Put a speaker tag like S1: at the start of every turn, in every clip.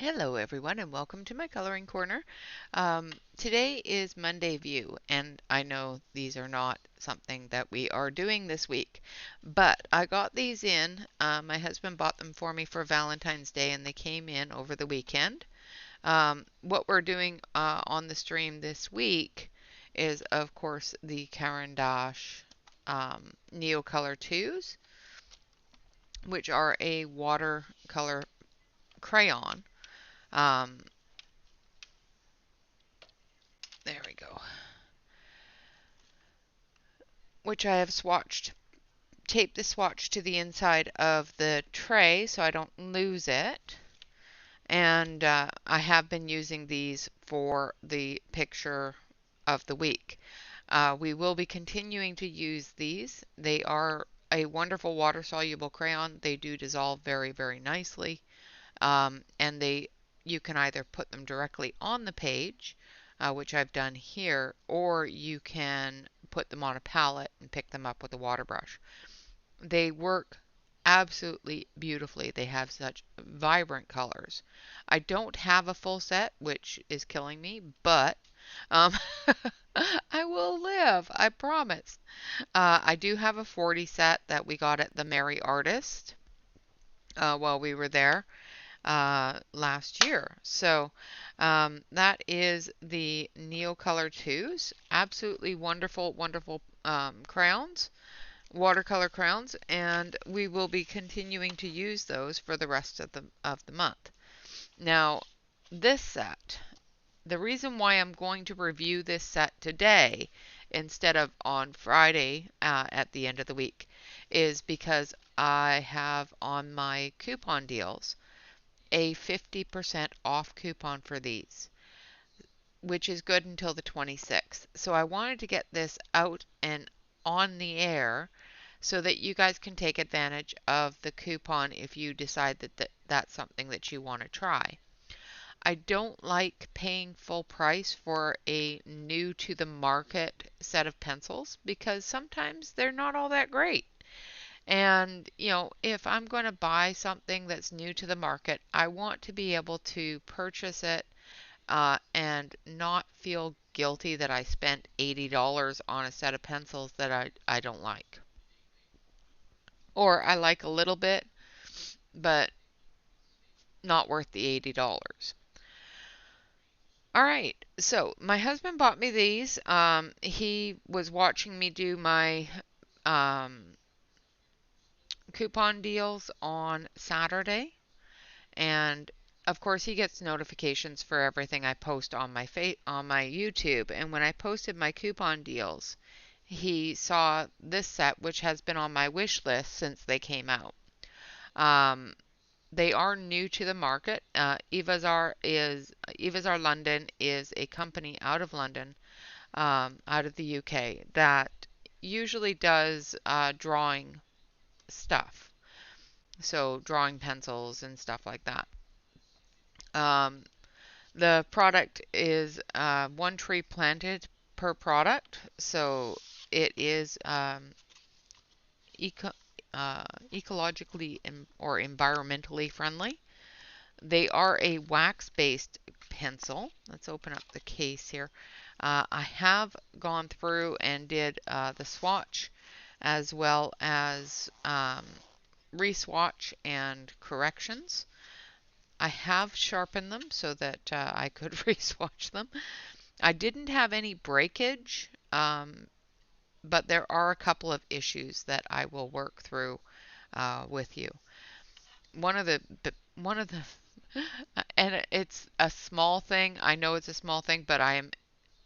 S1: Hello everyone and welcome to my coloring corner. Today is Monday View and I know these are not something that we are doing this week, but I got these in. My husband bought them for me for Valentine's Day and they came in over the weekend. What we're doing on the stream this week is of course the Caran d'Ache Neo Color 2s, which are a watercolor crayon. Um, there we go. Which I have taped the swatch to the inside of the tray so I don't lose it. And I have been using these for the picture of the week. We will be continuing to use these. They are a wonderful water-soluble crayon. They do dissolve very, very nicely. And you can either put them directly on the page, which I've done here, or you can put them on a palette and pick them up with a water brush. They work absolutely beautifully. They have such vibrant colors. I don't have a full set, which is killing me, but um, I will live, I promise. I do have a 40 set that we got at the Merry Artist while we were there last year. So that is the Neo Color 2s. Absolutely wonderful, wonderful crayons, watercolor crayons, and we will be continuing to use those for the rest of the month. Now, this set, the reason why I'm going to review this set today instead of on Friday at the end of the week is because I have on my coupon deals a 50% off coupon for these, which is good until the 26th. So I wanted to get this out and on the air so that you guys can take advantage of the coupon if you decide that that's something that you want to try. I don't like paying full price for a new to the market set of pencils because sometimes they're not all that great. And, if I'm going to buy something that's new to the market, I want to be able to purchase it and not feel guilty that I spent $80 on a set of pencils that I don't like. Or I like a little bit, but not worth the $80. All right, so my husband bought me these. He was watching me do my um, coupon deals on Saturday. And of course, he gets notifications for everything I post on on my YouTube. And when I posted my coupon deals, he saw this set, which has been on my wish list since they came out. Um, they are new to the market. Evazar London is a company out of London, out of the UK, that usually does drawing stuff. So drawing pencils and stuff like that. Um, The product is one tree planted per product, so it is eco ecologically or environmentally friendly. They are a wax-based pencil. Let's open up the case here. I have gone through and did the swatch as well as re-swatch and corrections. I have sharpened them so that I could re-swatch them. I didn't have any breakage, but there are a couple of issues that I will work through with you. One of the one of the and it's a small thing. I know it's a small thing, but I am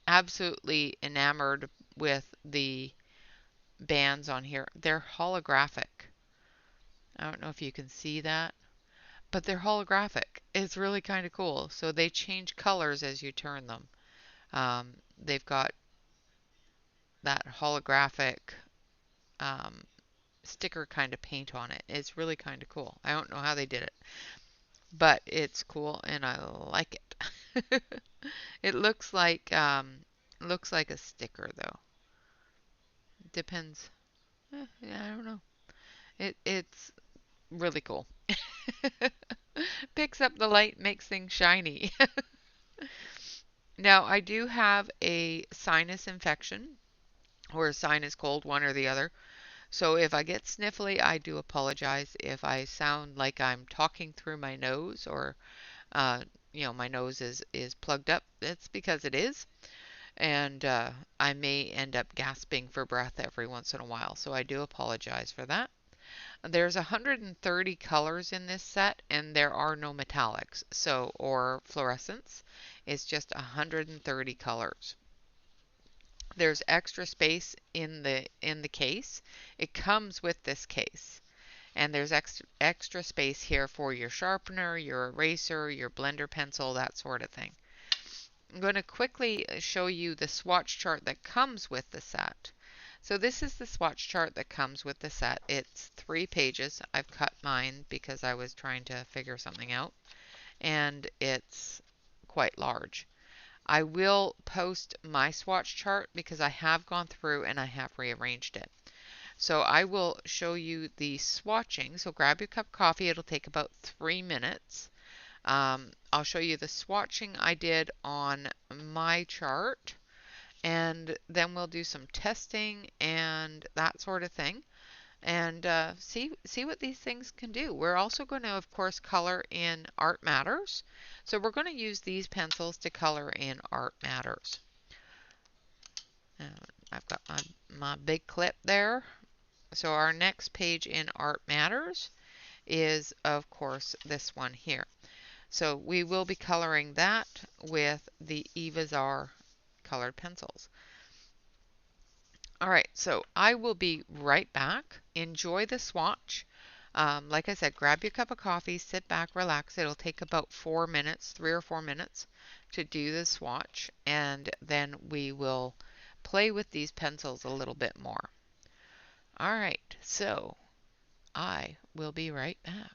S1: absolutely enamored with the bands on here. They're holographic. I don't know if you can see that, but they're holographic. It's really kind of cool. So they change colors as you turn them. They've got that holographic um, sticker kind of paint on it. It's really kind of cool. I don't know how they did it, but it's cool and I like it. It looks like a sticker though. Depends. Yeah, I don't know. It's really cool. Picks up the light, makes things shiny. Now, I do have a sinus infection or a sinus cold, one or the other. So if I get sniffly, I do apologize. If I sound like I'm talking through my nose or, uh, my nose is plugged up, it's because it is. And I may end up gasping for breath every once in a while. So I do apologize for that. There's 130 colors in this set, and there are no metallics, or fluorescents. It's just 130 colors. There's extra space in the case. It comes with this case. And there's extra space here for your sharpener, your eraser, your blender pencil, that sort of thing. I'm going to quickly show you the swatch chart that comes with the set. So this is the swatch chart that comes with the set. It's 3 pages. I've cut mine because I was trying to figure something out, and it's quite large. I will post my swatch chart because I have gone through and I have rearranged it. So I will show you the swatching. So grab your cup of coffee. It'll take about 3 minutes. I'll show you the swatching I did on my chart, and then we'll do some testing and that sort of thing, and see what these things can do. We're also going to, of course, color in Art Matters. So we're going to use these pencils to color in Art Matters. I've got my big clip there. So our next page in Art Matters is, of course, this one here. So we will be coloring that with the Evazar colored pencils. All right, so I will be right back. Enjoy the swatch. Like I said, grab your cup of coffee, sit back, relax. It'll take about 4 minutes, 3 or 4 minutes to do the swatch, and then we will play with these pencils a little bit more. All right, so I will be right back.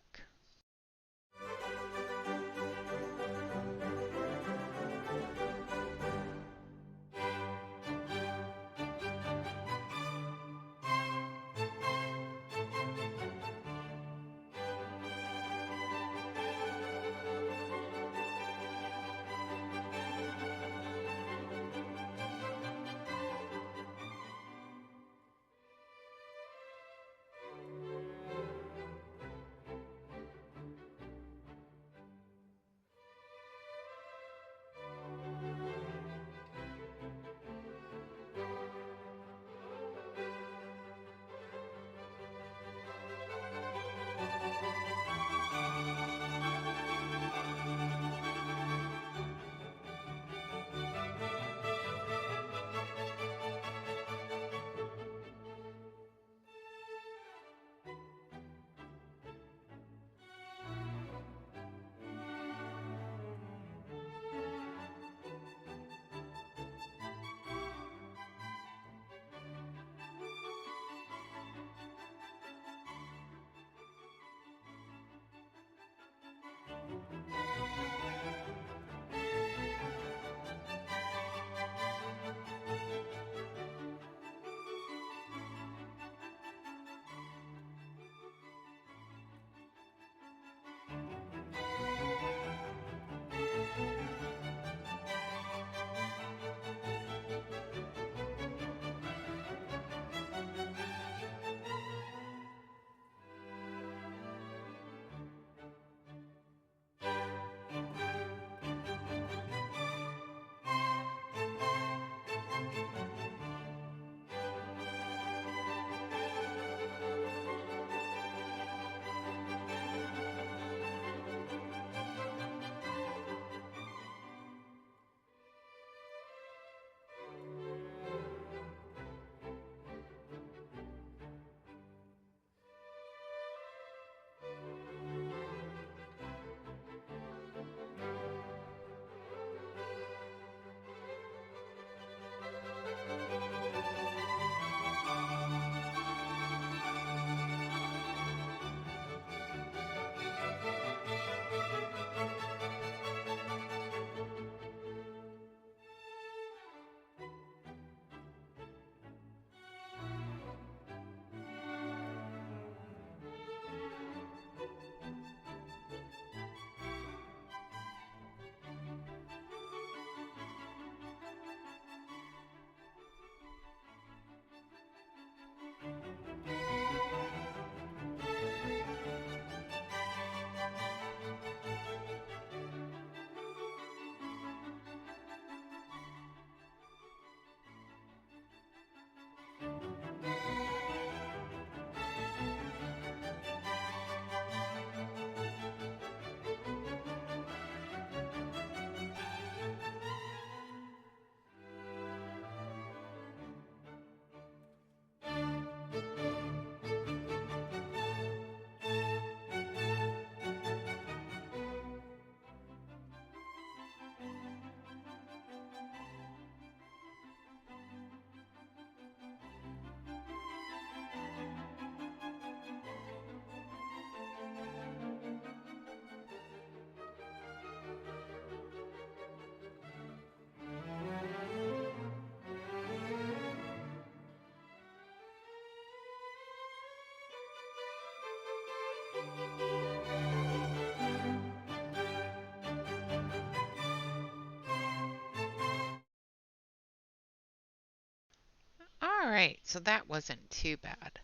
S1: All right, so that wasn't too bad.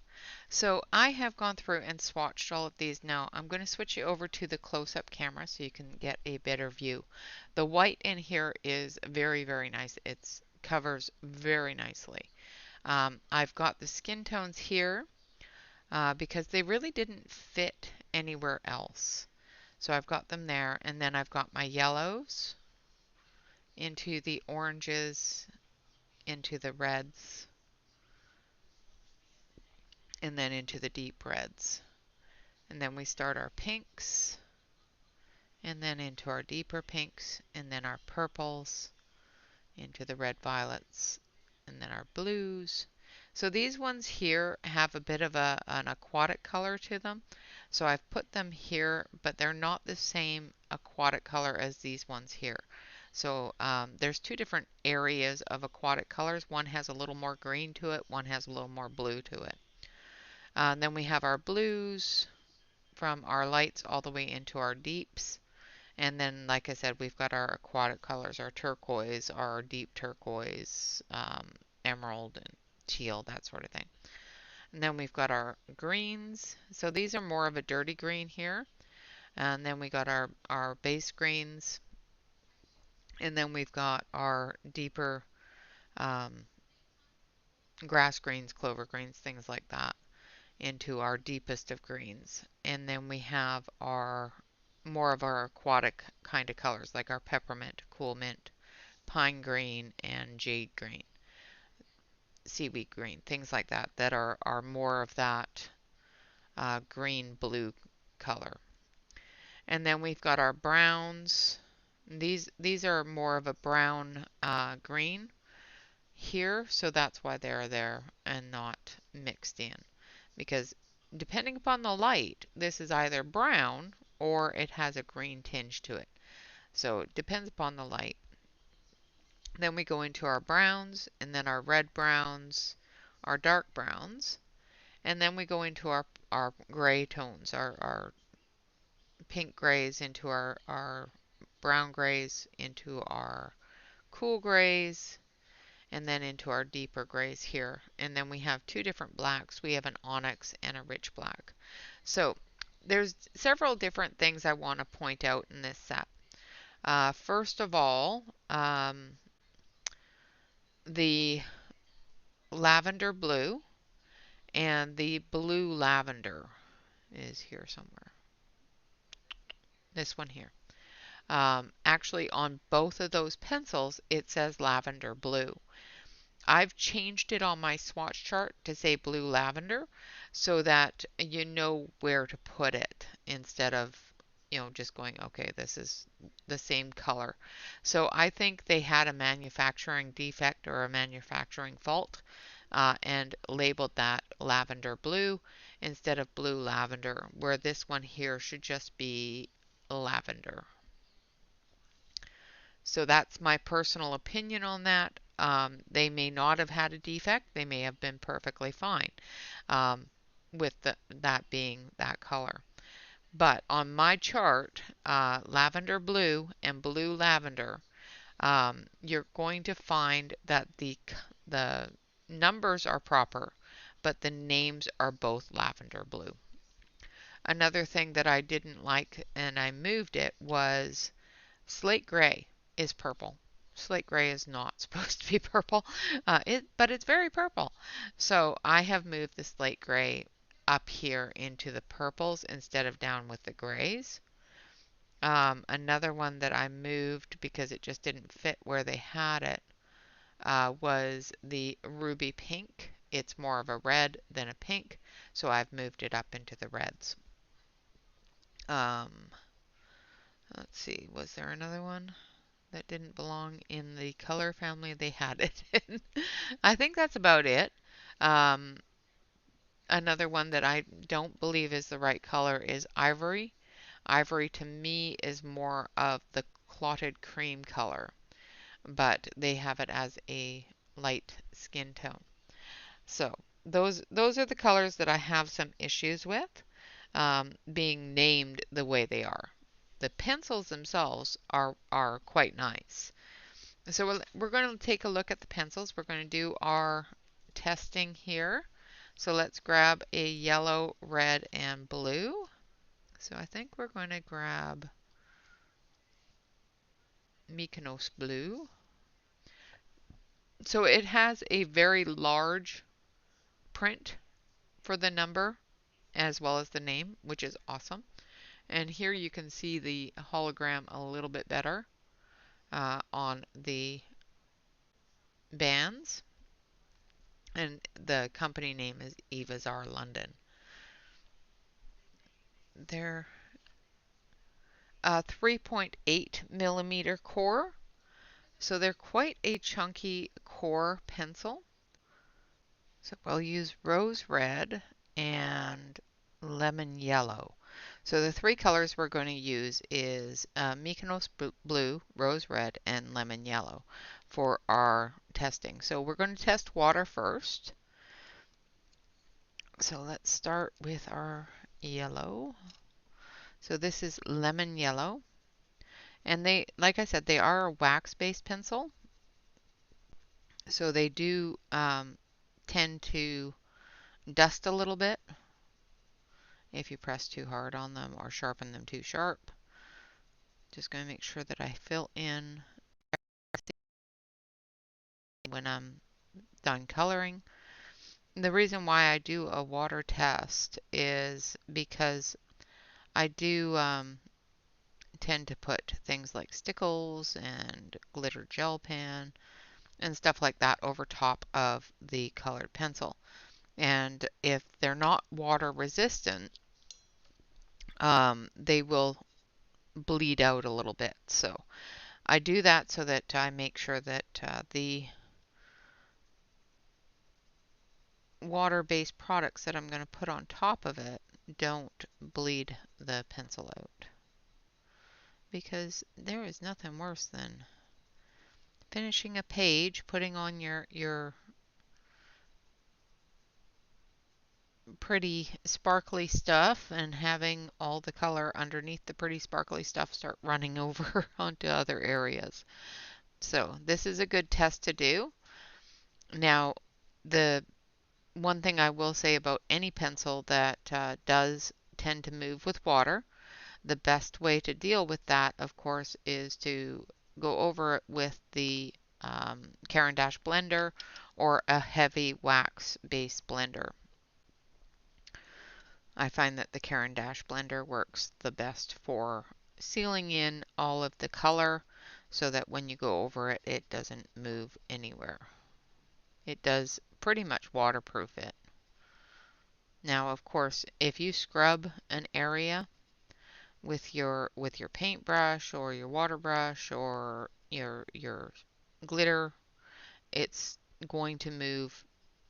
S1: So I have gone through and swatched all of these. Now I'm going to switch you over to the close-up camera so you can get a better view. The white in here is very, very nice. It covers very nicely. I've got the skin tones here because they really didn't fit anywhere else. So I've got them there, and then I've got my yellows into the oranges, into the reds, and then into the deep reds. And then we start our pinks, and then into our deeper pinks, and then our purples, into the red violets, and then our blues. So these ones here have a bit of an aquatic color to them. So I've put them here, but they're not the same aquatic color as these ones here. So there's two different areas of aquatic colors. One has a little more green to it, one has a little more blue to it. Then we have our blues from our lights all the way into our deeps. And then, like I said, we've got our aquatic colors, our turquoise, our deep turquoise, emerald, and teal, that sort of thing. And then we've got our greens. So these are more of a dirty green here. And then we got our base greens. And then we've got our deeper grass greens, clover greens, things like that, into our deepest of greens. And then we have our more of our aquatic kind of colors, like our peppermint, cool mint, pine green, and jade green, seaweed green, things like that, that are more of that green-blue color. And then we've got our browns. These are more of a brown green here, so that's why they're there and not mixed in. Because depending upon the light, this is either brown or it has a green tinge to it. So it depends upon the light. Then we go into our browns, and then our red browns, our dark browns, and then we go into our gray tones, our pink grays into our brown grays, into our cool grays, and then into our deeper grays here. And then we have two different blacks. We have an onyx and a rich black. So there's several different things I want to point out in this set. First of all, the lavender blue and the blue lavender is here somewhere. This one here. Actually, on both of those pencils, it says lavender blue. I've changed it on my swatch chart to say blue lavender so that you know where to put it instead of, just going, okay, this is the same color. So I think they had a manufacturing defect or a manufacturing fault and labeled that lavender blue instead of blue lavender, where this one here should just be lavender. So that's my personal opinion on that. They may not have had a defect. They may have been perfectly fine with that being that color. But on my chart, lavender blue and blue lavender, you're going to find that the numbers are proper, but the names are both lavender blue. Another thing that I didn't like, and I moved it, was slate gray is purple. Slate gray is not supposed to be purple, but it's very purple. So I have moved the slate gray up here into the purples instead of down with the grays. Another one that I moved because it just didn't fit where they had it was the ruby pink. It's more of a red than a pink, so I've moved it up into the reds. Let's see, was there another one that didn't belong in the color family they had it in? I think that's about it. Another one that I don't believe is the right color is ivory. Ivory to me is more of the clotted cream color, but they have it as a light skin tone. So those are the colors that I have some issues with being named the way they are. The pencils themselves are quite nice. So we're going to take a look at the pencils. We're going to do our testing here. So let's grab a yellow, red, and blue. So I think we're going to grab Mykonos blue. So it has a very large print for the number as well as the name, which is awesome. And here you can see the hologram a little bit better on the bands. And the company name is Evazar London. They're a 3.8 millimeter core, so they're quite a chunky core pencil. So we'll use rose red and lemon yellow. So the three colors we're going to use is Mykonos blue, rose red, and lemon yellow for our testing. So we're going to test water first. So let's start with our yellow. So this is lemon yellow. And they, like I said, they are a wax-based pencil. So they do tend to dust a little bit if you press too hard on them or sharpen them too sharp. Just going to make sure that I fill in everything when I'm done coloring. The reason why I do a water test is because I do tend to put things like stickles and glitter gel pen and stuff like that over top of the colored pencil. And if they're not water resistant, they will bleed out a little bit. So I do that so that I make sure that the water-based products that I'm going to put on top of it don't bleed the pencil out. Because there is nothing worse than finishing a page, putting on your pretty sparkly stuff and having all the color underneath the pretty sparkly stuff start running over onto other areas. So this is a good test to do. Now, the one thing I will say about any pencil that does tend to move with water, the best way to deal with that, of course, is to go over it with the Caran d'Ache blender or a heavy wax-based blender. I find that the Caran d'Ache blender works the best for sealing in all of the color so that when you go over it, it doesn't move anywhere. It does pretty much waterproof it. Now, of course, if you scrub an area with your paintbrush or your water brush or your glitter, it's going to move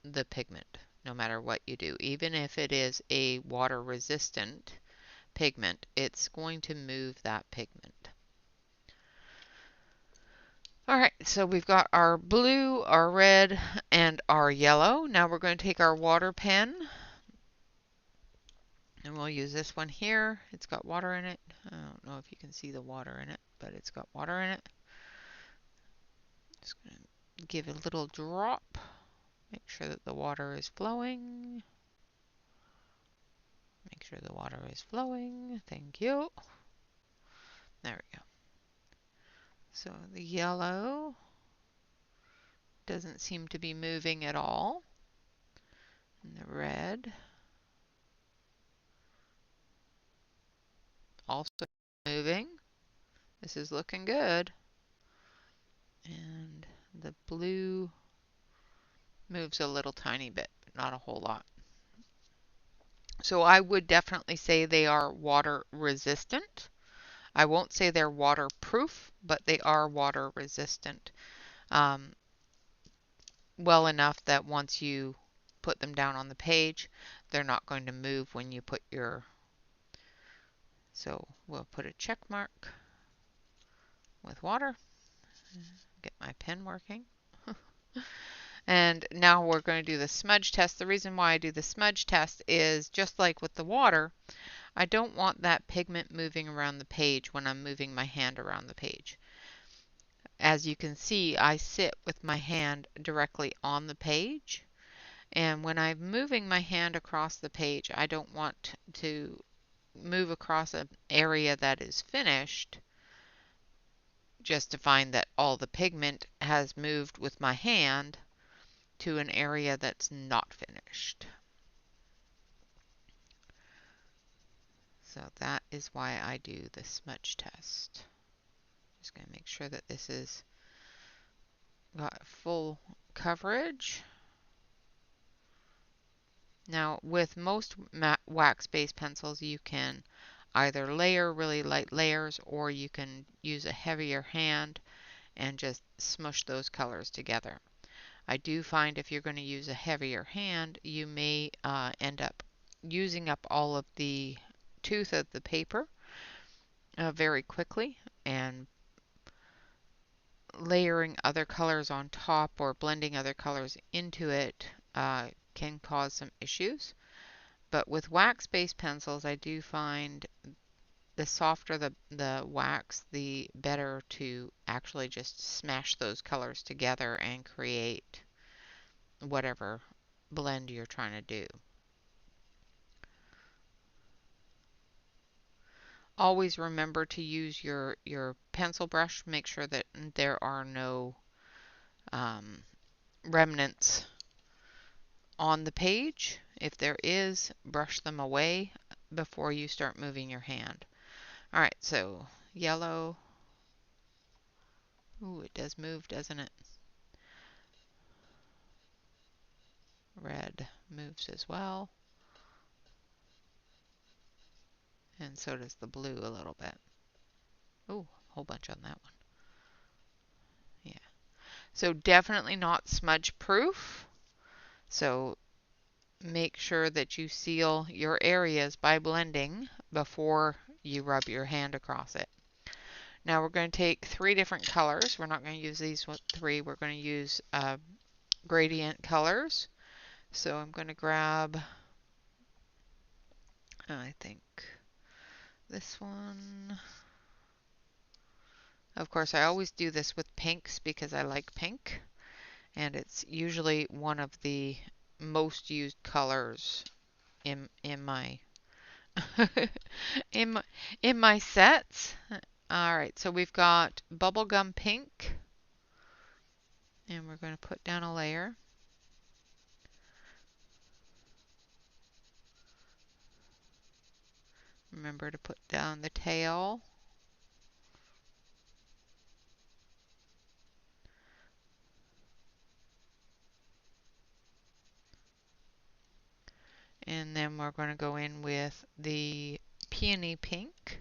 S1: the pigment no matter what you do. Even if it is a water resistant pigment, it's going to move that pigment. All right, so we've got our blue, our red, and our yellow. Now we're going to take our water pen, and we'll use this one here. It's got water in it. I don't know if you can see the water in it, but it's got water in it. Just going to give a little drop. Make sure that the water is flowing. Make sure the water is flowing. Thank you. There we go. So the yellow doesn't seem to be moving at all. And the red also moving. This is looking good. And the blue moves a little tiny bit, but not a whole lot. So I would definitely say they are water resistant. I won't say they're waterproof, but they are water resistant. Well enough that once you put them down on the page, they're not going to move when you put your... So we'll put a check mark with water. Get my pen working. And now we're going to do the smudge test. The reason why I do the smudge test is just like with the water, I don't want that pigment moving around the page when I'm moving my hand around the page. As you can see, I sit with my hand directly on the page, And when I'm moving my hand across the page, I don't want to move across an area that is finished just to find that all the pigment has moved with my hand to an area that's not finished. So that is why I do the smudge test. Just going to make sure that this is got full coverage. Now with most wax-based pencils you can either layer really light layers, or you can use a heavier hand and just smush those colors together. I do find if you're going to use a heavier hand, you may end up using up all of the tooth of the paper very quickly, and layering other colors on top or blending other colors into it can cause some issues. But with wax-based pencils, I do find the softer the wax, the better to actually just smash those colors together and create whatever blend you're trying to do. Always remember to use your pencil brush. Make sure that there are no remnants on the page. If there is, brush them away before you start moving your hand. Alright, so yellow. Ooh, it does move, doesn't it? Red moves as well. And so does the blue a little bit. Ooh, a whole bunch on that one. Yeah. So definitely not smudge proof. So make sure that you seal your areas by blending before you rub your hand across it. Now we're going to take 3 different colors. We're not going to use these 3. We're going to use gradient colors. So I'm going to grab, I think, this one. Of course, I always do this with pinks because I like pink, and it's usually one of the most used colors in my in my sets. All right, so we've got bubblegum pink, and we're going to put down a layer. Remember to put down the tail. And then we're going to go in with the peony pink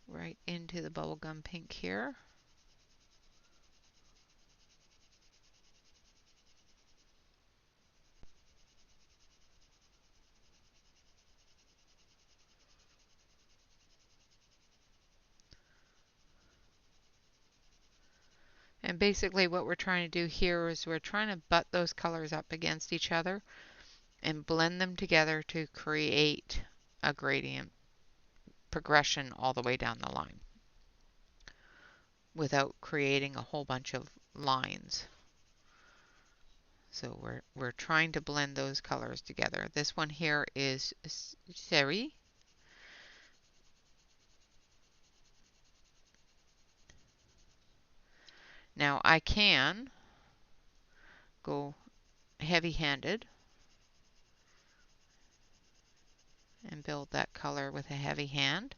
S1: right into the bubblegum pink here. And basically what we're trying to do here is we're trying to butt those colors up against each other and blend them together to create a gradient progression all the way down the line without creating a whole bunch of lines. So we're trying to blend those colors together. This one here is Seri. Now I can go heavy-handed and build that color with a heavy hand,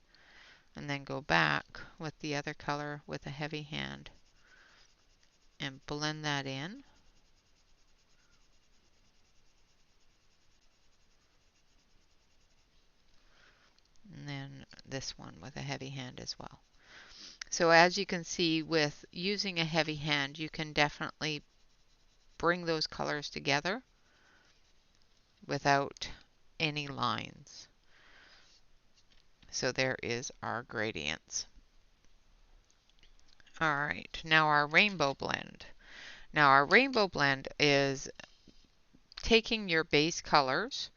S1: and then go back with the other color with a heavy hand and blend that in. And then this one with a heavy hand as well. So as you can see, with using a heavy hand, you can definitely bring those colors together without any lines. So there is our gradients. Alright, now our rainbow blend. Now our rainbow blend is taking your base colors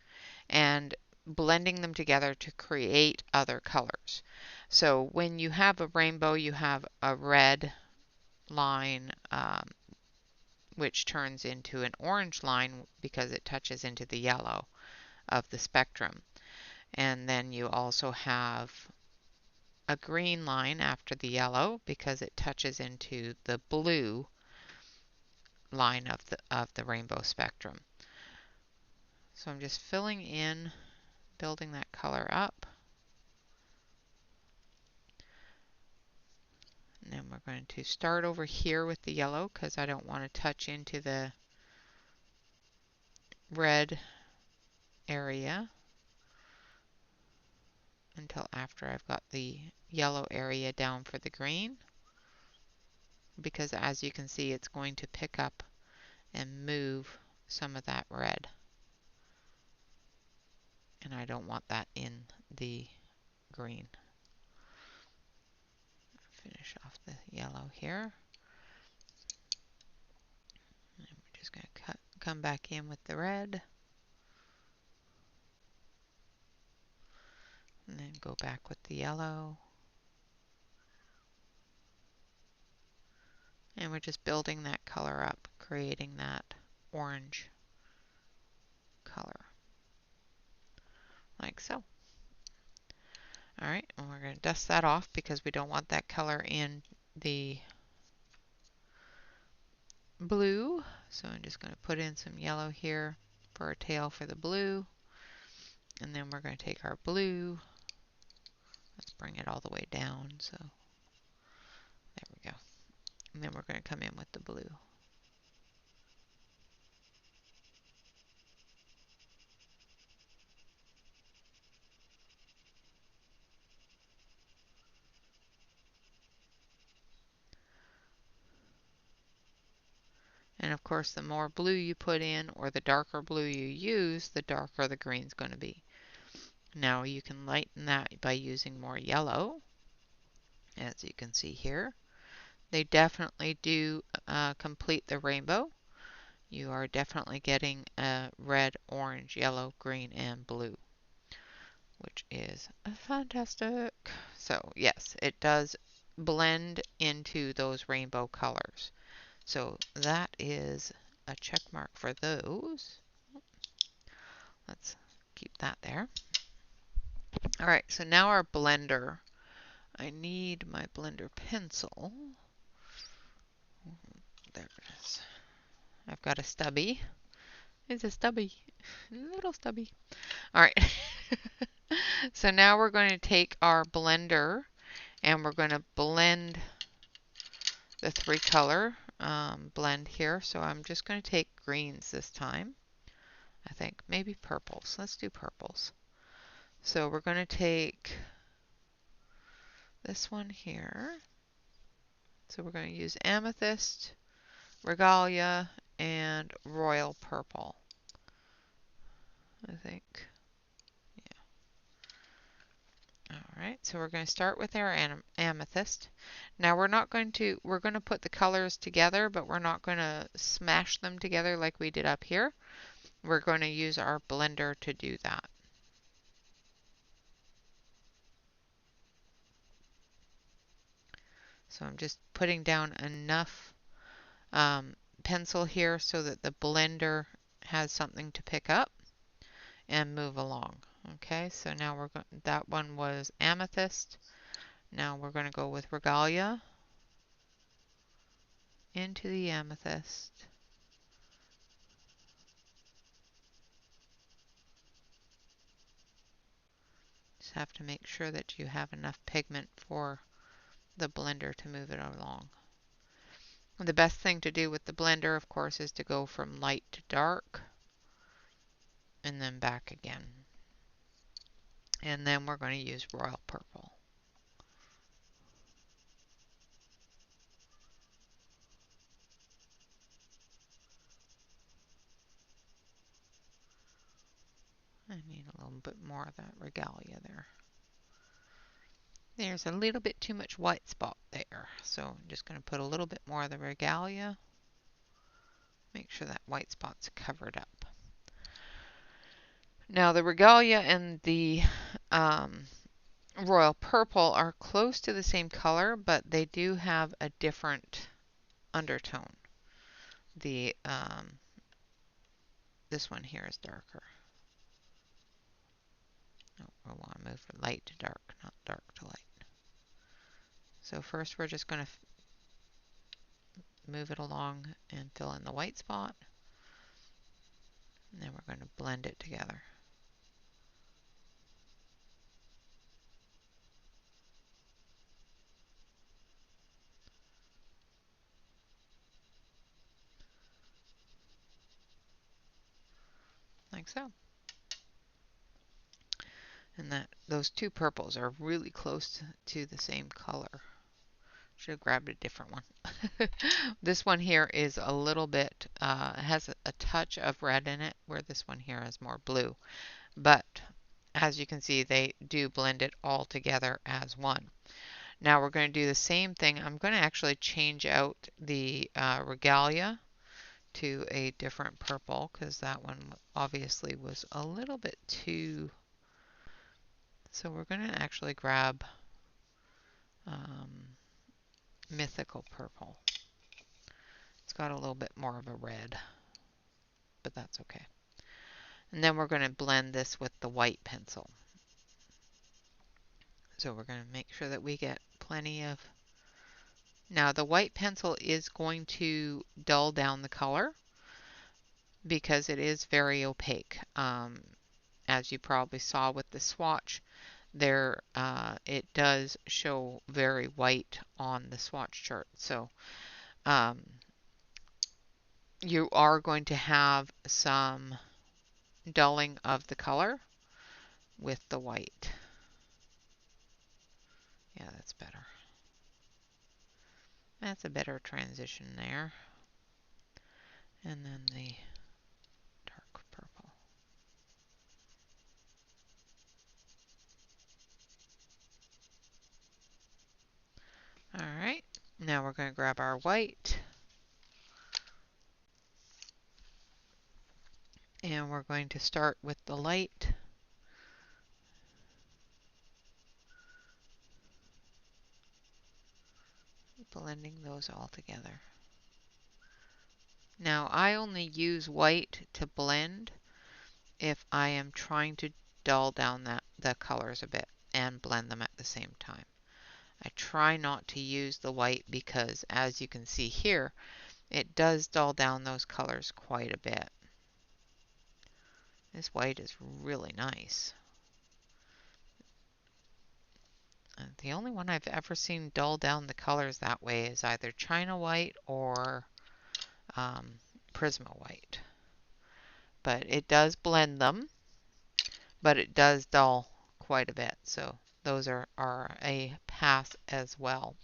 S1: and blending them together to create other colors. So when you have a rainbow, you have a red line, which turns into an orange line because it touches into the yellow of the spectrum. And then you also have a green line after the yellow because it touches into the blue line of the rainbow spectrum. So I'm just filling in, building that color up. And then we're going to start over here with the yellow because I don't want to touch into the red area until after I've got the yellow area down for the green, because as you can see it's going to pick up and move some of that red, and I don't want that in the green. Finish off the yellow here, and we're just going to come back in with the red, and then go back with the yellow. And we're just building that color up, creating that orange color, like so. Alright, and we're going to dust that off because we don't want that color in the blue. So I'm just going to put in some yellow here for a tail for the blue. And then we're going to take our blue. Let's bring it all the way down. So there we go. And then we're going to come in with the blue. And of course, the more blue you put in, or the darker blue you use, the darker the green's going to be. Now you can lighten that by using more yellow, as you can see here. They definitely do complete the rainbow. You are definitely getting red, orange, yellow, green, and blue, which is fantastic. So yes, it does blend into those rainbow colors. So that is a check mark for those. Let's keep that there. All right, so now our blender. I need my blender pencil. There it is. I've got a stubby. It's a stubby, little stubby. All right. So now we're going to take our blender and we're going to blend the three color blend here. So I'm just going to take greens this time. I think maybe purples. Let's do purples. So we're going to take this one here. So we're going to use amethyst, regalia, and royal purple, I think. All right, so we're going to start with our amethyst. Now we're going to put the colors together, but we're not going to smash them together like we did up here. We're going to use our blender to do that. So I'm just putting down enough pencil here so that the blender has something to pick up and move along. Okay, so now we're going, that one was amethyst. Now we're going to go with regalia into the amethyst. Just have to make sure that you have enough pigment for the blender to move it along. The best thing to do with the blender, of course, is to go from light to dark and then back again. And then we're going to use royal purple. I need a little bit more of that regalia there. There's a little bit too much white spot there, so I'm just going to put a little bit more of the regalia. Make sure that white spot's covered up. Now the regalia and the royal purple are close to the same color, but they do have a different undertone. the this one here is darker. Oh, I want to move from light to dark, not dark to light. So first we're just going to move it along and fill in the white spot. And then we're going to blend it together. Like so. And those two purples are really close to the same color. Should have grabbed a different one. This one here is a little bit, has a touch of red in it, where this one here is more blue. But as you can see, they do blend it all together as one. Now we're going to do the same thing. I'm going to actually change out the regalia to a different purple because that one obviously was a little bit too. So we're going to actually grab mythical purple. It's got a little bit more of a red, but that's okay. And then we're going to blend this with the white pencil. So we're going to make sure that we get plenty of. Now the white pencil is going to dull down the color because it is very opaque. As you probably saw with the swatch, there it does show very white on the swatch chart. So you are going to have some dulling of the color with the white. Yeah, that's better. That's a better transition there. And then the dark purple. All right, now we're going to grab our white. And we're going to start with the light. Blending those all together. Now I only use white to blend if I am trying to dull down the colors a bit and blend them at the same time. I try not to use the white because, as you can see here, it does dull down those colors quite a bit. This white is really nice. The only one I've ever seen dull down the colors that way is either China white or Prisma white. But it does blend them, but it does dull quite a bit. So those are a pass as well.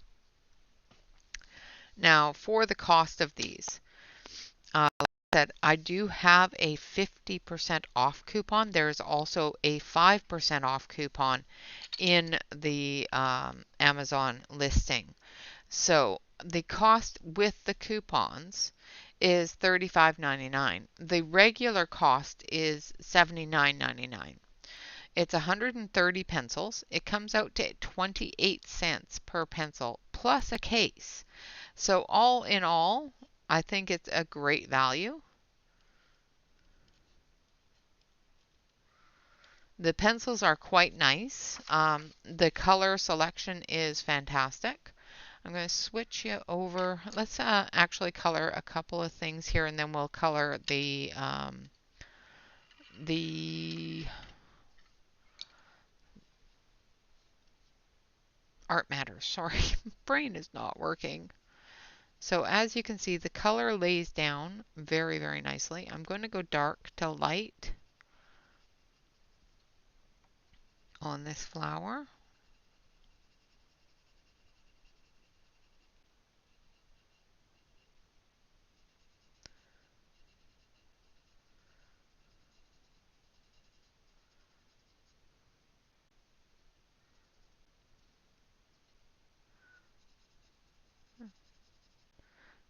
S1: Now for the cost of these, like I said, I do have a 50% off coupon. There's also a 5% off coupon in the Amazon listing. So the cost with the coupons is $35.99. The regular cost is $79.99. It's 130 pencils. It comes out to 28 cents per pencil plus a case. So all in all, I think it's a great value. The pencils are quite nice. The color selection is fantastic. I'm going to switch you over. Let's actually color a couple of things here, and then we'll color the art matters. Sorry, brain is not working. So as you can see, the color lays down very, very nicely. I'm going to go dark to light on this flower.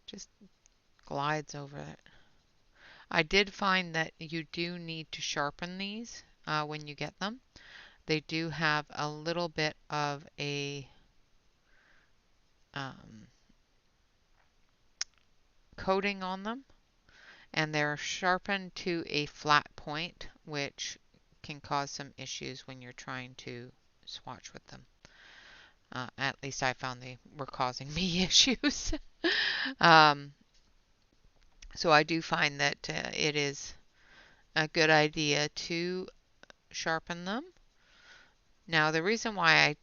S1: Just glides over it. I did find that you do need to sharpen these when you get them. They do have a little bit of a coating on them. and they're sharpened to a flat point, which can cause some issues when you're trying to swatch with them. At least I found they were causing me issues. um, so I do find that it is a good idea to sharpen them. Now, the reason why I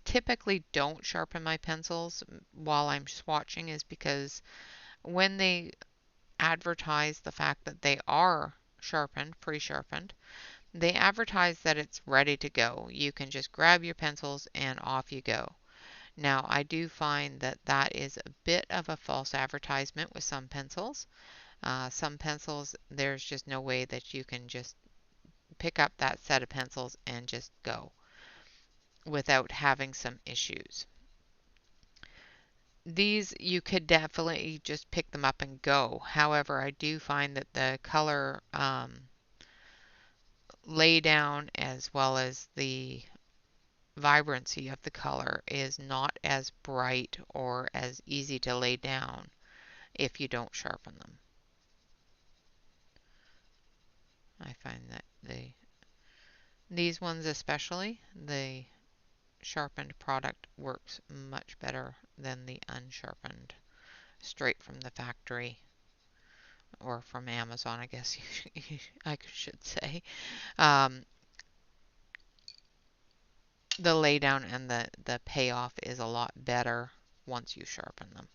S1: typically don't sharpen my pencils while I'm swatching is because when they advertise the fact that they are sharpened, pre-sharpened, they advertise that it's ready to go. You can just grab your pencils and off you go. Now, I do find that that is a bit of a false advertisement with some pencils. Some pencils, there's just no way that you can just pick up that set of pencils and just go without having some issues. These, you could definitely just pick them up and go. However, I do find that the color lay down as well as the vibrancy of the color is not as bright or as easy to lay down if you don't sharpen them. I find that these ones especially, the sharpened product works much better than the unsharpened straight from the factory or from Amazon, I guess I should say. Um, the laydown and the payoff is a lot better once you sharpen them.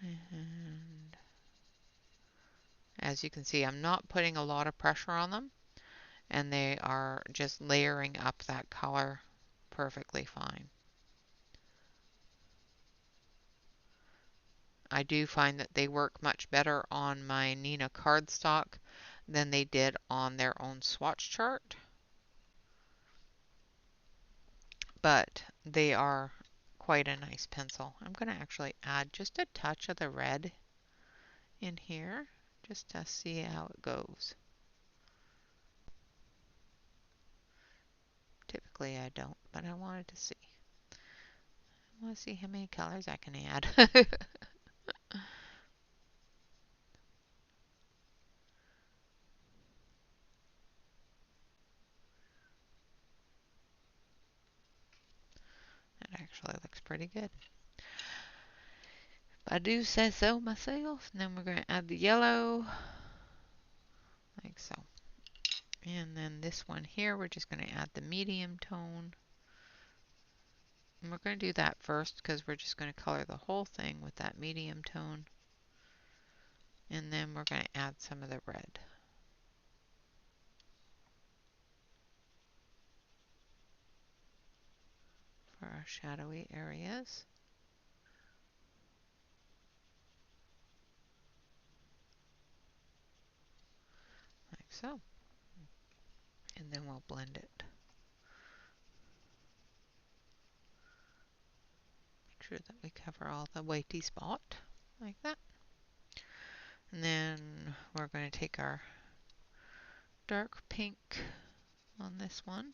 S1: And as you can see, I'm not putting a lot of pressure on them, and they are just layering up that color perfectly fine. I do find that they work much better on my Nina cardstock than they did on their own swatch chart. But they are quite a nice pencil. I'm going to actually add just a touch of the red in here just to see how it goes. Typically I don't, but I wanted to see. I want to see how many colors I can add. It actually looks pretty good. I do say so myself. And then we're going to add the yellow, like so. And then this one here, we're just going to add the medium tone. And we're going to do that first because we're just going to color the whole thing with that medium tone. And then we're going to add some of the red. For our shadowy areas. Like so. And then we'll blend it. Make sure that we cover all the whitey spot, like that. And then we're going to take our dark pink on this one.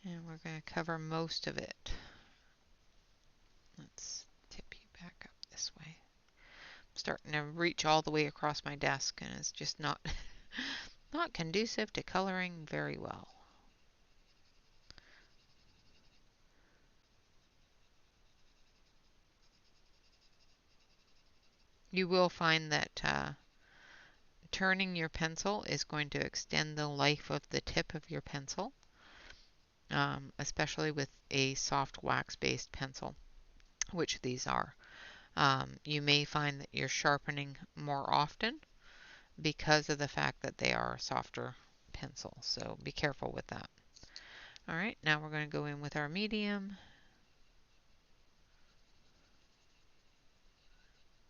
S1: And we're going to cover most of it. Let's tip you back up this way. I'm starting to reach all the way across my desk, and it's just not not conducive to coloring very well. You will find that turning your pencil is going to extend the life of the tip of your pencil, especially with a soft wax-based pencil, which these are. You may find that you're sharpening more often because of the fact that they are a softer pencil, so be careful with that. Alright, now we're going to go in with our medium,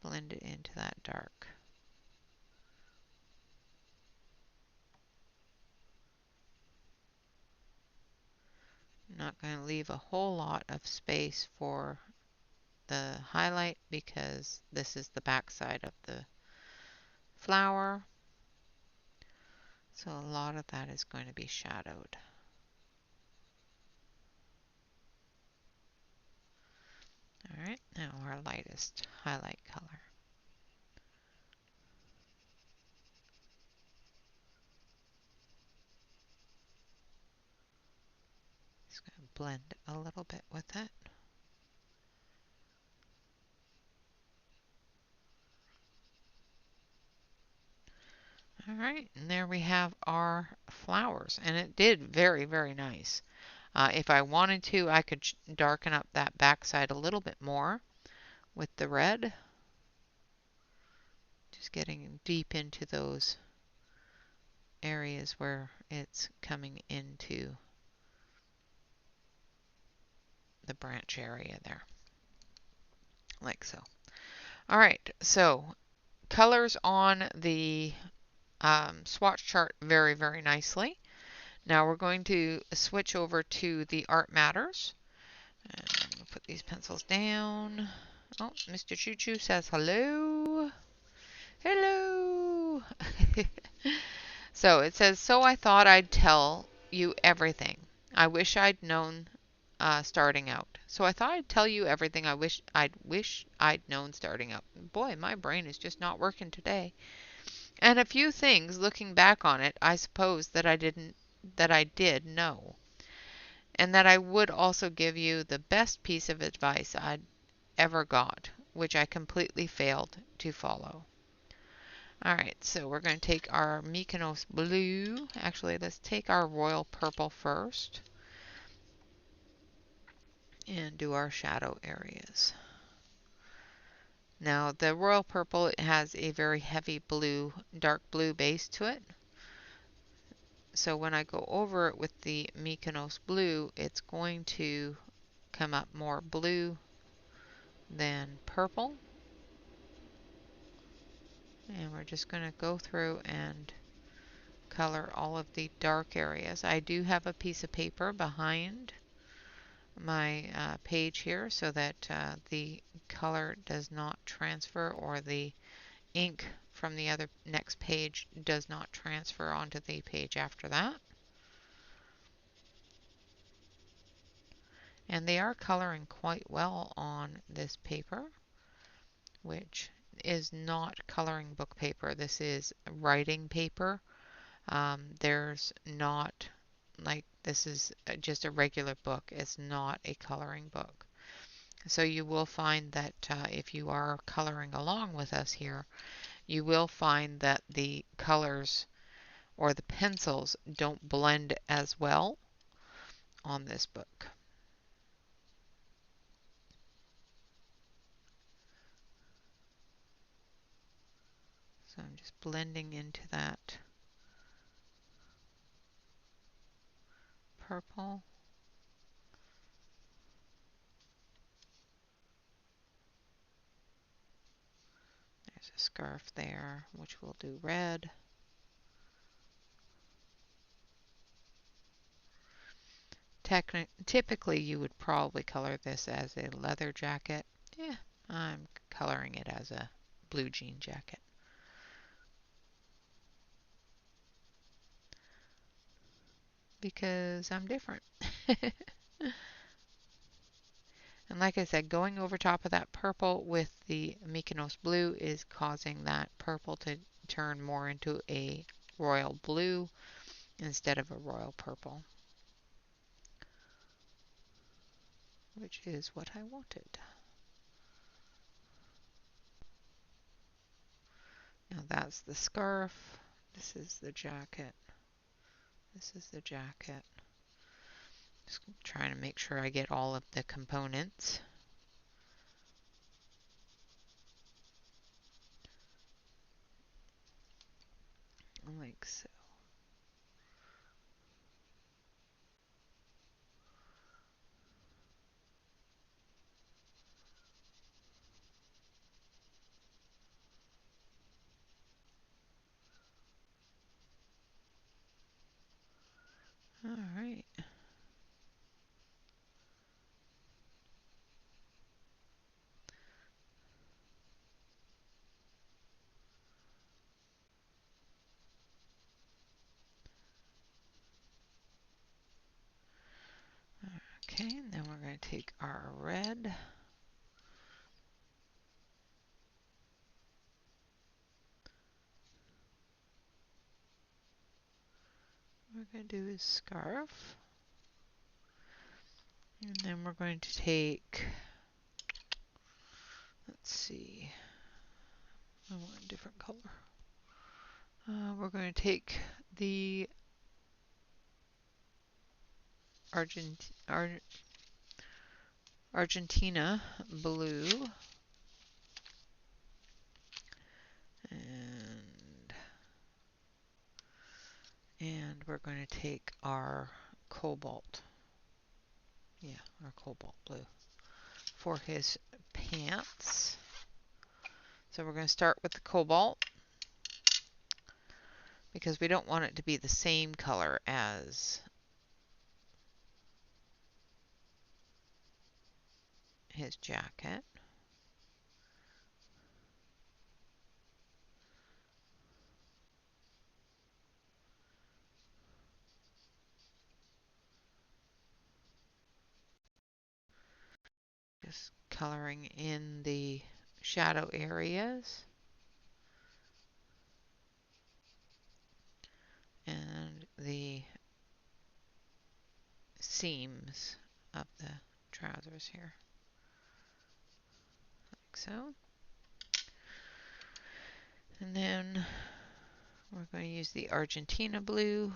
S1: blend it into that dark. I'm not going to leave a whole lot of space for the highlight because this is the back side of the flower, so a lot of that is going to be shadowed. Alright, now our lightest highlight color. Just going to blend a little bit with it. Alright, and there we have our flowers, and it did very, very nice. If I wanted to, I could darken up that backside a little bit more with the red. Just getting deep into those areas where it's coming into the branch area there, like so. All right, so colors on the swatch chart very, very nicely. Now we're going to switch over to the Art Matters. And I'm going to put these pencils down. Oh, Mr. Choo Choo says hello. Hello. So it says, so I thought I'd tell you everything. I wish I'd known starting out. So I thought I'd tell you everything I wish I'd known starting out. Boy, my brain is just not working today. And a few things, looking back on it, I suppose that I did know. And that I would also give you the best piece of advice I'd ever got, which I completely failed to follow. Alright, so we're going to take our Mykonos blue. Actually, let's take our royal purple first and do our shadow areas. Now, the royal purple, it has a very heavy blue, dark blue base to it. So when I go over it with the Mykonos blue, it's going to come up more blue than purple. And we're just going to go through and color all of the dark areas. I do have a piece of paper behind my page here so that the color does not transfer, or the ink from the next page does not transfer onto the page after that. And they are coloring quite well on this paper, which is not coloring book paper. This is writing paper. There's not, like, this is just a regular book. It's not a coloring book. So you will find that if you are coloring along with us here, you will find that the colors or the pencils don't blend as well on this book. So I'm just blending into that purple. There's a scarf there, which we'll do red. Typically, you would probably color this as a leather jacket. Yeah, I'm coloring it as a blue jean jacket. Because I'm different. And like I said, going over top of that purple with the Mykonos blue is causing that purple to turn more into a royal blue instead of a royal purple, which is what I wanted. Now that's the scarf. This is the jacket. This is the jacket. Just trying to make sure I get all of the components. Like so. All right. Okay, and then we're going to take our red. going to do is scarf. And then we're going to take, let's see, I want a different color. We're going to take the Argentina blue and we're going to take our cobalt. Yeah, our cobalt blue for his pants. So we're going to start with the cobalt because we don't want it to be the same color as his jacket. Just coloring in the shadow areas and the seams of the trousers here, like so. And then we're going to use the Argentina blue.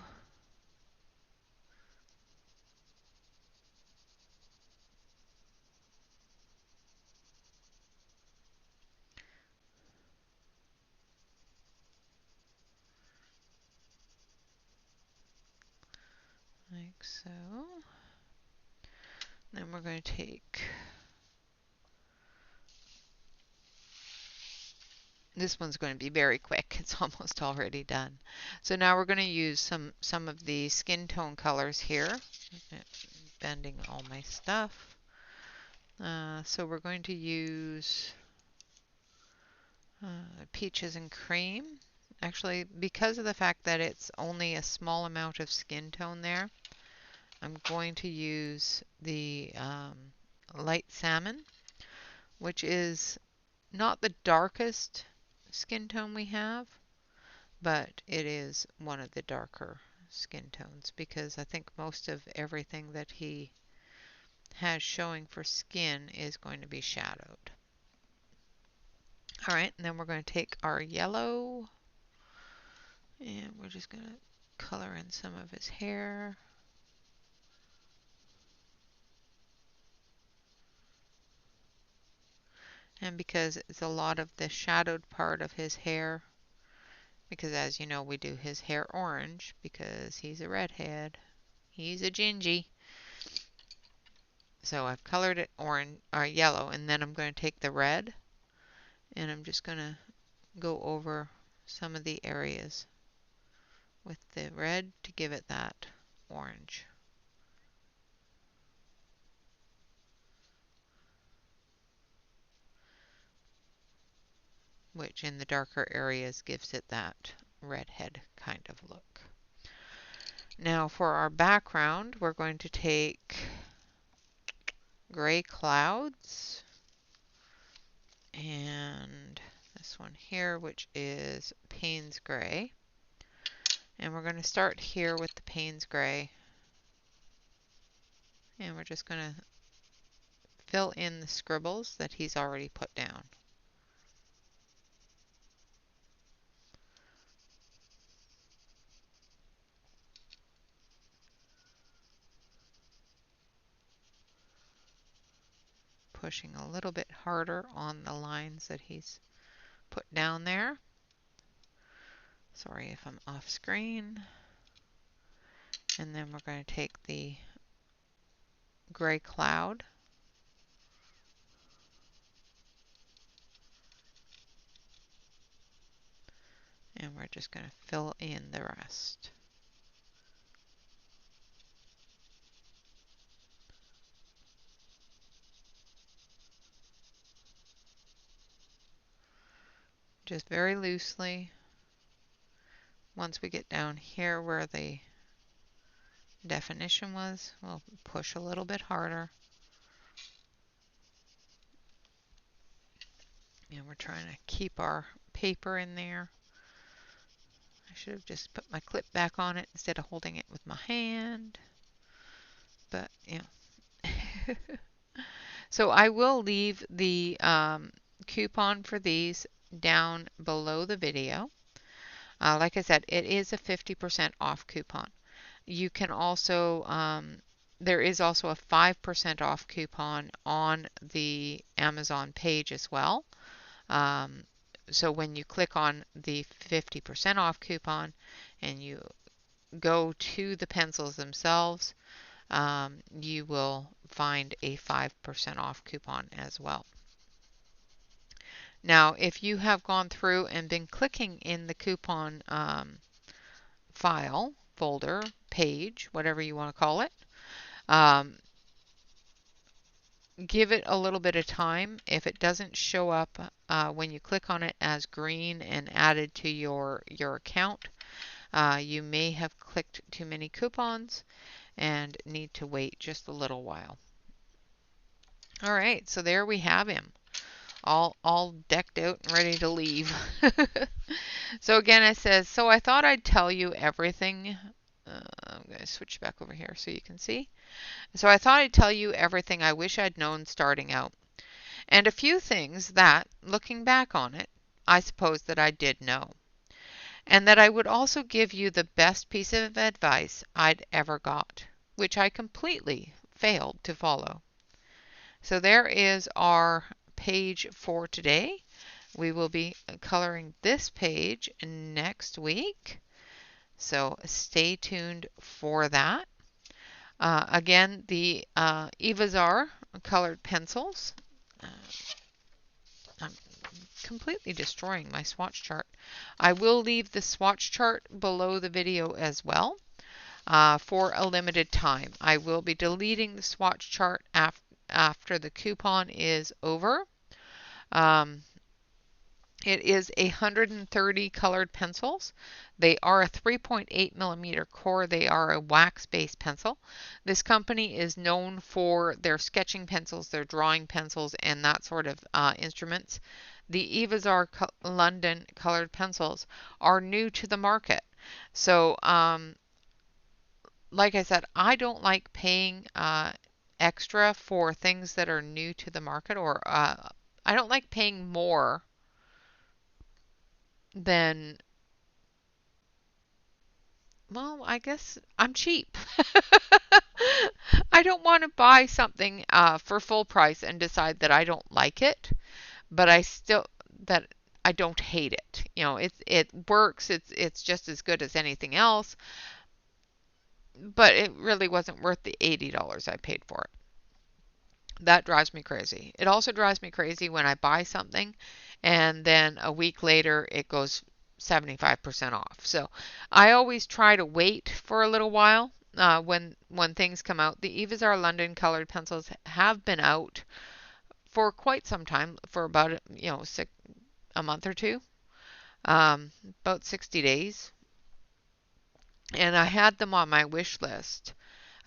S1: Like so. Then we're going to take, this one's going to be very quick. It's almost already done. So now we're going to use some of the skin tone colors here. Bending all my stuff. So we're going to use peaches and cream. Actually, because of the fact that it's only a small amount of skin tone there, I'm going to use the light salmon, which is not the darkest skin tone we have, but it is one of the darker skin tones because I think most of everything that he has showing for skin is going to be shadowed. Alright, and then we're going to take our yellow and we're just going to color in some of his hair. And because it's a lot of the shadowed part of his hair, because as you know, we do his hair orange because he's a redhead. He's a gingy. So I've colored it orange or yellow, and then I'm going to take the red and I'm just going to go over some of the areas with the red to give it that orange. Which in the darker areas gives it that redhead kind of look. Now for our background, we're going to take gray clouds and this one here, which is Payne's Gray. And we're going to start here with the Payne's Gray. And we're just going to fill in the scribbles that he's already put down. Pushing a little bit harder on the lines that he's put down there. Sorry if I'm off screen. And then we're going to take the gray cloud and we're just going to fill in the rest. Just very loosely. Once we get down here where the definition was, we'll push a little bit harder. And we're trying to keep our paper in there. I should have just put my clip back on it instead of holding it with my hand. But, you know. So I will leave the coupon for these down below the video. Like I said, it is a 50% off coupon. You can also, there is also a 5% off coupon on the Amazon page as well. So when you click on the 50% off coupon and you go to the pencils themselves, you will find a 5% off coupon as well. Now, if you have gone through and been clicking in the coupon file, folder, page, whatever you want to call it, give it a little bit of time. If it doesn't show up when you click on it as green and added to your account, you may have clicked too many coupons and need to wait just a little while. All right, so there we have him, all decked out and ready to leave. So again, it says, so I thought I'd tell you everything. I'm going to switch back over here so you can see. So I thought I'd tell you everything I wish I'd known starting out. And a few things that, looking back on it, I suppose that I did know. And that I would also give you the best piece of advice I'd ever got, which I completely failed to follow. So there is our page for today. We will be coloring this page next week. So stay tuned for that. Again, the Evazar colored pencils. I'm completely destroying my swatch chart. I will leave the swatch chart below the video as well for a limited time. I will be deleting the swatch chart after the coupon is over. It is 130 colored pencils. They are a 3.8 millimeter core. They are a wax-based pencil. This company is known for their sketching pencils, their drawing pencils, and that sort of instruments. The Evazar London colored pencils are new to the market. So, like I said, I don't like paying extra for things that are new to the market, or I don't like paying more than, well, I guess I'm cheap. I don't want to buy something for full price and decide that I don't like it, but that I don't hate it. You know, it works. It's just as good as anything else, but it really wasn't worth the $80 I paid for it. That drives me crazy. It also drives me crazy when I buy something and then a week later it goes 75% off. So I always try to wait for a little while when things come out. The Evazar London colored pencils have been out for quite some time, for about a month or two, about 60 days. And I had them on my wish list.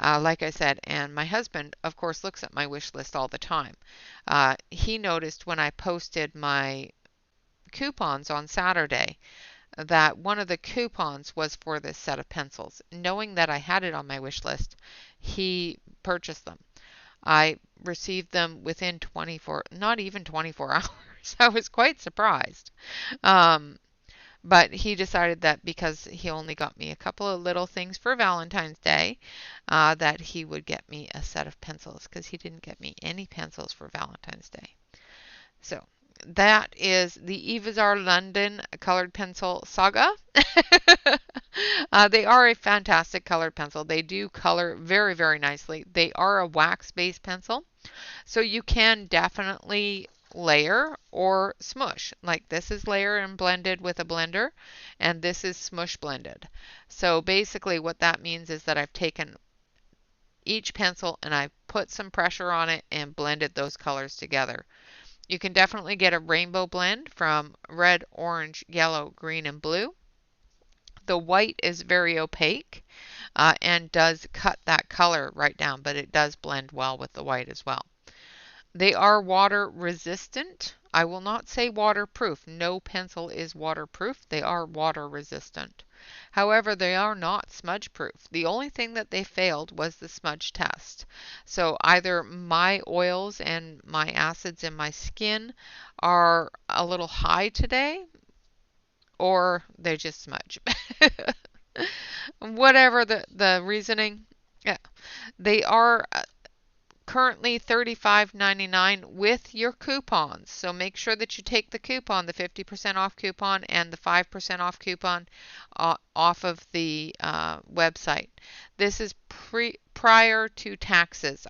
S1: Like I said, and my husband, of course, looks at my wish list all the time. He noticed when I posted my coupons on Saturday that one of the coupons was for this set of pencils. Knowing that I had it on my wish list, he purchased them. I received them within 24, not even 24 hours. I was quite surprised. But he decided that because he only got me a couple of little things for Valentine's Day, that he would get me a set of pencils, because he didn't get me any pencils for Valentine's Day. So that is the Evazar London colored pencil saga. They are a fantastic colored pencil. They do color very, very nicely. They are a wax-based pencil, so you can definitely layer or smush. Like this is layer and blended with a blender, and this is smush blended. So basically what that means is that I've taken each pencil and I've put some pressure on it and blended those colors together. You can definitely get a rainbow blend from red, orange, yellow, green, and blue. The white is very opaque and does cut that color right down, but it does blend well with the white as well. They are water resistant. I will not say waterproof. No pencil is waterproof. They are water resistant. However, they are not smudge proof. The only thing that they failed was the smudge test. So either my oils and my acids in my skin are a little high today, or they just smudge. Whatever the reasoning, yeah, they are currently $35.99 with your coupons. So make sure that you take the coupon, the 50% off coupon and the 5% off coupon off of the website. This is prior to taxes.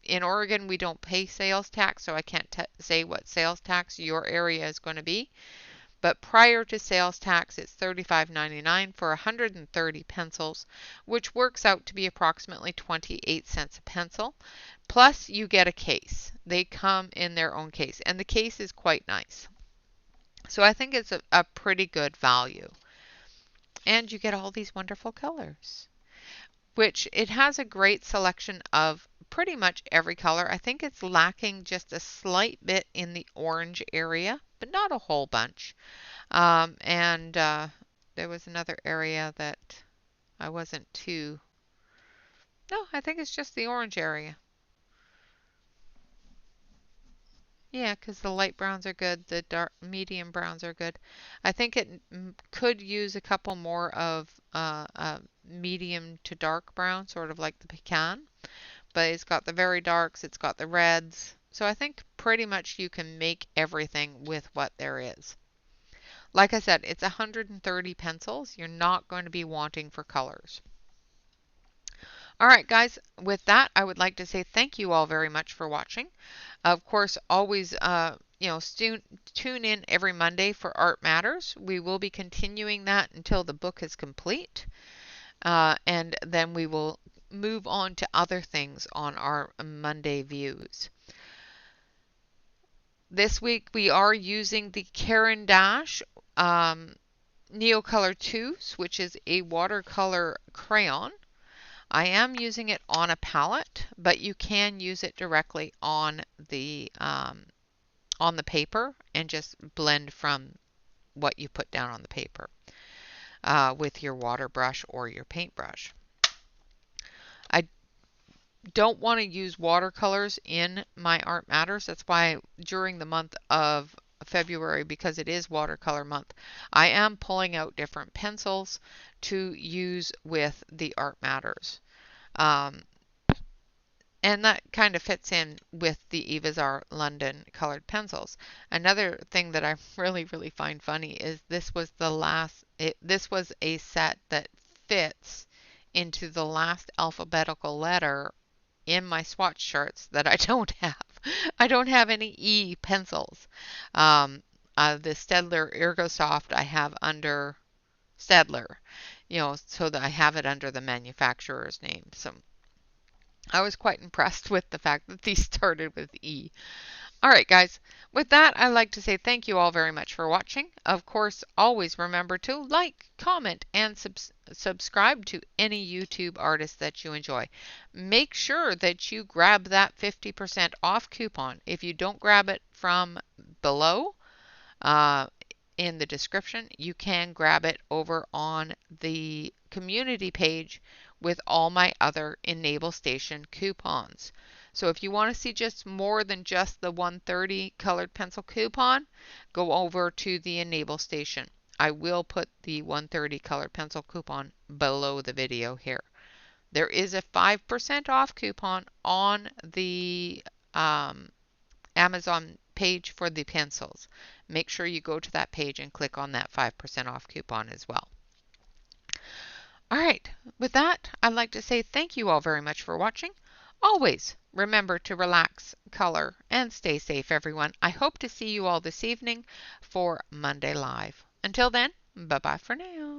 S1: In Oregon, we don't pay sales tax, so I can't say what sales tax your area is going to be. But prior to sales tax, it's $35.99 for 130 pencils, which works out to be approximately 28 cents a pencil. Plus, you get a case. They come in their own case, and the case is quite nice. So I think it's a pretty good value. And you get all these wonderful colors, which it has a great selection of pretty much every color. I think it's lacking just a slight bit in the orange area, but not a whole bunch. There was another area that I wasn't too... No, I think it's just the orange area. Yeah, because the light browns are good, the dark medium browns are good. I think it could use a couple more of medium to dark brown, sort of like the pecan. But it's got the very darks, it's got the reds. So I think pretty much you can make everything with what there is. Like I said, it's 130 pencils. You're not going to be wanting for colors. All right, guys, with that, I would like to say thank you all very much for watching. Of course, always, tune in every Monday for Art Matters. We will be continuing that until the book is complete. And then we will move on to other things on our Monday views. This week we are using the Caran d'Ache Neocolor 2s, which is a watercolor crayon. I am using it on a palette, but you can use it directly on the paper and just blend from what you put down on the paper with your water brush or your paintbrush. I don't want to use watercolors in my Art Matters. That's why during the month of February, because it is watercolor month, I am pulling out different pencils to use with the Art Matters. And that kind of fits in with the Evazar London colored pencils. Another thing that I really find funny is this was this was a set that fits into the last alphabetical letter in my swatch charts that I don't have. I don't have any E pencils. The Staedtler Ergosoft I have under Staedtler, so that I have it under the manufacturer's name. So I was quite impressed with the fact that these started with E. All right, guys. With that, I'd like to say thank you all very much for watching. Of course, always remember to like, comment, and subscribe to any YouTube artist that you enjoy. Make sure that you grab that 50% off coupon. If you don't grab it from below in the description, you can grab it over on the community page with all my other Enable Station coupons. So if you want to see just more than just the 130 colored pencil coupon, go over to the Enable Station. I will put the 130 colored pencil coupon below the video here. There is a 5% off coupon on the Amazon page for the pencils. Make sure you go to that page and click on that 5% off coupon as well. All right, with that, I'd like to say thank you all very much for watching. Always remember to relax, color, and stay safe, everyone. I hope to see you all this evening for Monday Live. Until then, bye-bye for now.